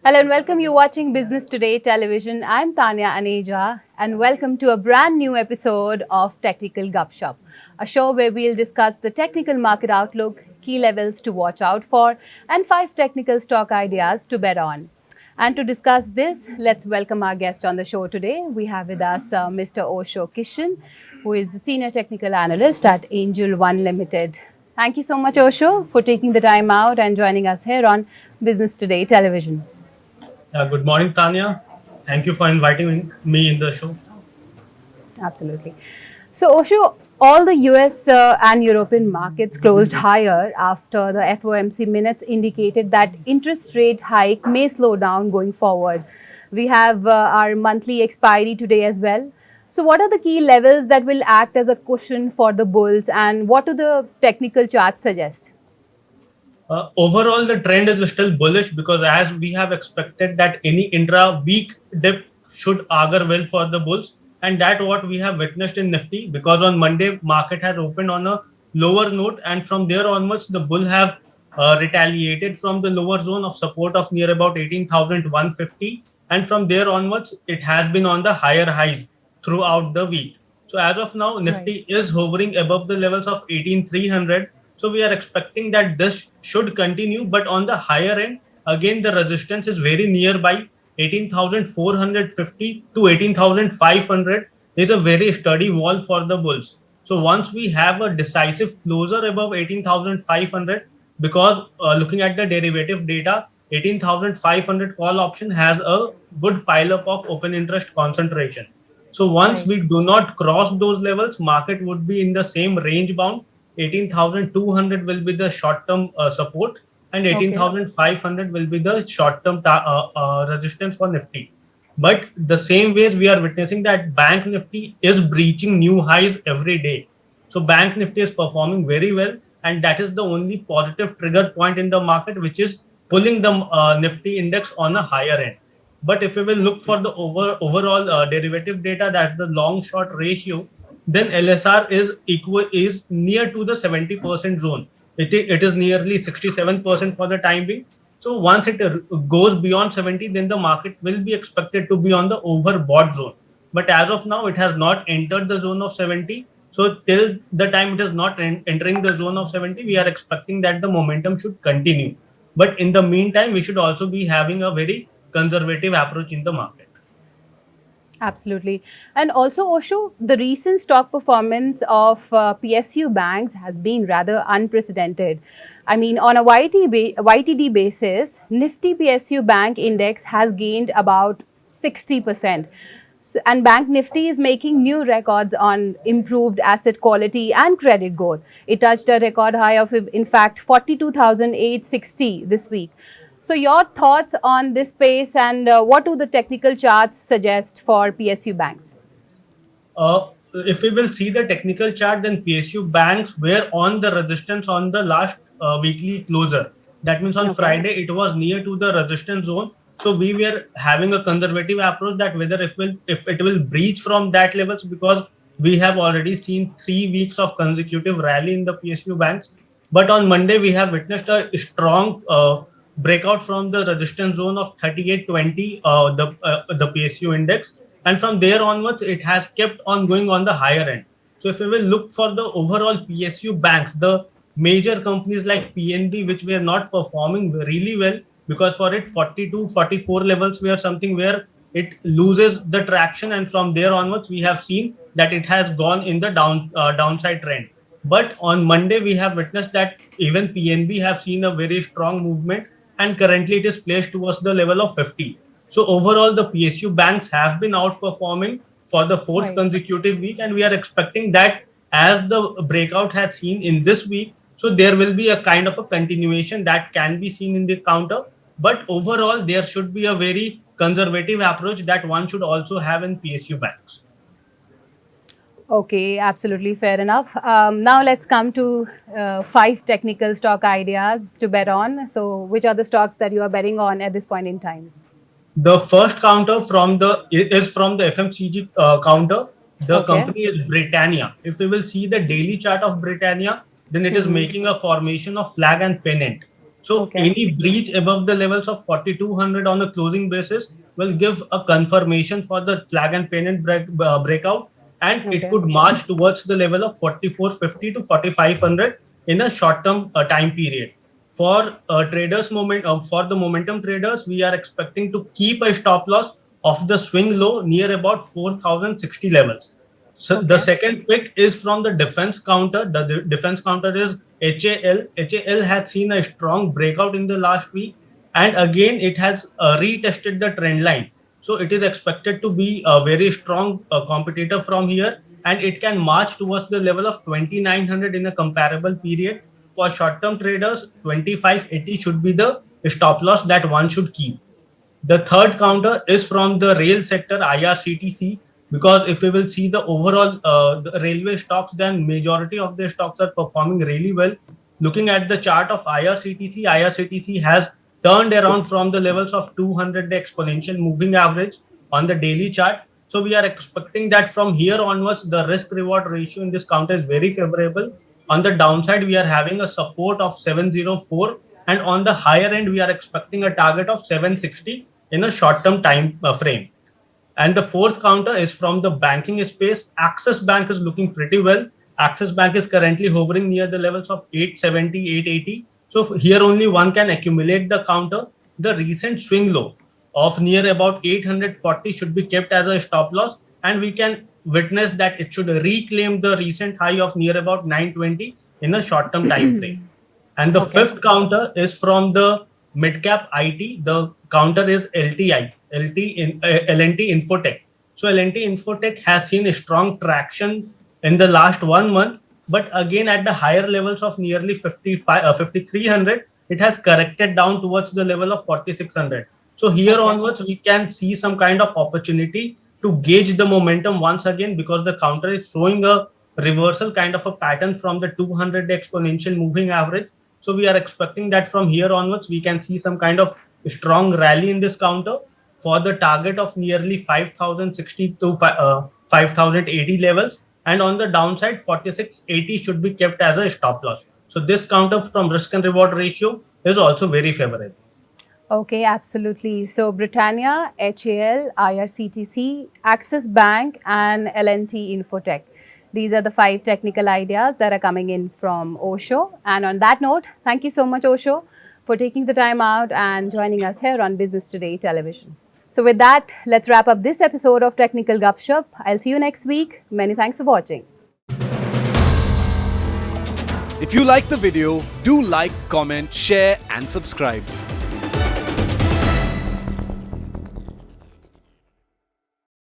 Hello and welcome. You're watching Business Today Television. I'm Tanya Aneja and welcome to a brand new episode of Technical Gupshup, a show where we'll discuss the technical market outlook, key levels to watch out for, and 5 technical stock ideas to bet on. And to discuss this, let's welcome our guest on the show today. We have with us Mr. Osho Kishan, who is the Senior Technical Analyst at Angel One Limited. Thank you so much, Osho, for taking the time out and joining us here on Business Today Television. Good morning, Tanya. Thank you for inviting me in the show. Absolutely. So, Osho, all the US and European markets closed higher after the FOMC minutes indicated that interest rate hike may slow down going forward. We have our monthly expiry today as well. So, what are the key levels that will act as a cushion for the bulls, and what do the technical charts suggest? Overall, the trend is still bullish because as we have expected that any intra-week dip should augur well for the bulls, and that what we have witnessed in Nifty, because on Monday market has opened on a lower note, and from there onwards the bull have retaliated from the lower zone of support of near about 18,150, and from there onwards it has been on the higher highs throughout the week. So as of now, Nifty is hovering above the levels of 18,300. So we are expecting that this should continue, but on the higher end, again, the resistance is very nearby. 18,450 to 18,500 is a very sturdy wall for the bulls. So once we have a decisive closer above 18,500, because looking at the derivative data, 18,500 call option has a good pile up of open interest concentration. So once we do not cross those levels, market would be in the same range bound. 18,200 will be the short-term support, and 18,500 will be the short-term resistance for Nifty. But the same way we are witnessing that Bank Nifty is breaching new highs every day. So Bank Nifty is performing very well, and that is the only positive trigger point in the market, which is pulling the Nifty index on a higher end. But if we will look for the overall derivative data, that's the long short ratio, then LSR is near to the 70% zone. It is nearly 67% for the time being. So once it goes beyond 70, then the market will be expected to be on the overbought zone. But as of now, it has not entered the zone of 70. So till the time it is not entering the zone of 70, we are expecting that the momentum should continue. But in the meantime, we should also be having a very conservative approach in the market. Absolutely. And also, Osho, the recent stock performance of PSU banks has been rather unprecedented. I mean, on a YTD basis, Nifty PSU Bank Index has gained about 60%. So, and Bank Nifty is making new records on improved asset quality and credit growth. It touched a record high of, in fact, 42,860 this week. So your thoughts on this space, and what do the technical charts suggest for PSU banks? If we will see the technical chart, then PSU banks were on the resistance on the last weekly closer. That means on Friday, it was near to the resistance zone. So we were having a conservative approach that whether if it will breach from that levels, because we have already seen 3 weeks of consecutive rally in the PSU banks. But on Monday, we have witnessed a strong breakout from the resistance zone of 3820, the PSU index, and from there onwards it has kept on going on the higher end. So if we will look for the overall PSU banks, the major companies like PNB, which were not performing really well, because for it 42 44 levels were something where it loses the traction, and from there onwards we have seen that it has gone in the downside trend. But on Monday we have witnessed that even PNB have seen a very strong movement, and currently it is placed towards the level of 50. So overall, the PSU banks have been outperforming for the 4th consecutive week, and we are expecting that as the breakout had seen in this week, so there will be a kind of a continuation that can be seen in the counter. But overall, there should be a very conservative approach that one should also have in PSU banks. Okay, absolutely fair enough. Now let's come to 5 technical stock ideas to bet on. So which are the stocks that you are betting on at this point in time? The first counter is from the FMCG counter. The company is Britannia. If we will see the daily chart of Britannia, then it is making a formation of flag and pennant. So Okay. any breach above the levels of 4200 on a closing basis will give a confirmation for the flag and pennant breakout, and it Okay. could march towards the level of 4450 to 4500 in a short term time period. For for the momentum traders, we are expecting to keep a stop loss of the swing low near about 4060 levels. So the Okay. second pick is from the defense counter. The defense counter is HAL. HAL had seen a strong breakout in the last week, and again it has retested the trend line. So it is expected to be a very strong competitor from here, and it can march towards the level of 2900 in a comparable period. For short-term traders, 2580 should be the stop loss that one should keep. The third counter is from the rail sector, IRCTC, because if we will see the overall the railway stocks, then majority of the stocks are performing really well. Looking at the chart of IRCTC, IRCTC has turned around from the levels of 200 exponential moving average on the daily chart. So we are expecting that from here onwards, the risk reward ratio in this counter is very favorable. On the downside, we are having a support of 704, and on the higher end, we are expecting a target of 760 in a short term time frame. And the fourth counter is from the banking space. Axis Bank is looking pretty well. Axis Bank is currently hovering near the levels of 870, 880. So here only one can accumulate the counter. The recent swing low of near about 840 should be kept as a stop loss, and we can witness that it should reclaim the recent high of near about 920 in a short term time frame. And the Okay. fifth counter is from the mid cap IT. The counter is LTI, LNT Infotech. So LNT Infotech has seen a strong traction in the last 1 month, but again at the higher levels of nearly 5300, it has corrected down towards the level of 4600. So here Okay. onwards, we can see some kind of opportunity to gauge the momentum once again, because the counter is showing a reversal kind of a pattern from the 200 exponential moving average. So we are expecting that from here onwards, we can see some kind of strong rally in this counter for the target of nearly 5060 to 5080 levels. And on the downside, 4680 should be kept as a stop loss. So this counter from risk and reward ratio is also very favorable. Okay, absolutely. So Britannia, HAL, IRCTC, Axis Bank, and LNT Infotech. These are the 5 technical ideas that are coming in from Osho. And on that note, thank you so much, Osho, for taking the time out and joining us here on Business Today Television. So with that, let's wrap up this episode of Technical Gupshup. I'll see you next week. Many thanks for watching. If you like the video, do like, comment, share and subscribe.